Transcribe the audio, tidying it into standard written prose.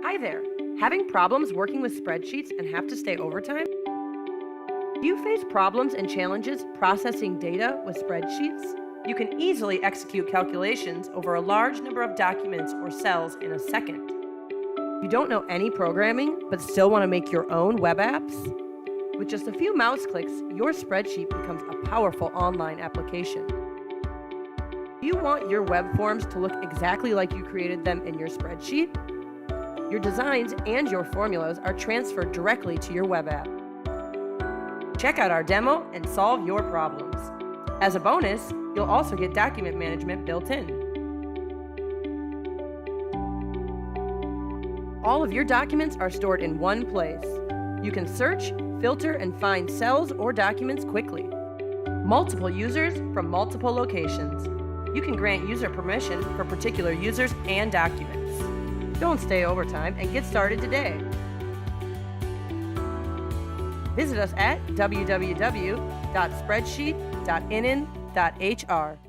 Hi there. Having problems working with spreadsheets and have to stay overtime? Do you face problems and challenges processing data with spreadsheets? You can easily execute calculations over a large number of documents or cells in a second. You don't know any programming but still want to make your own web apps? With just a few mouse clicks, your spreadsheet becomes a powerful online application. Do you want your web forms to look exactly like you created them in your spreadsheet? Your designs and your formulas are transferred directly to your web app. Check out our demo and solve your problems. As a bonus, you'll also get document management built in. All of your documents are stored in one place. You can search, filter, and find cells or documents quickly. Multiple users from multiple locations. You can grant user permission for particular users and documents. Don't stay overtime and get started today. Visit us at www.spreadsheet.inn.hr.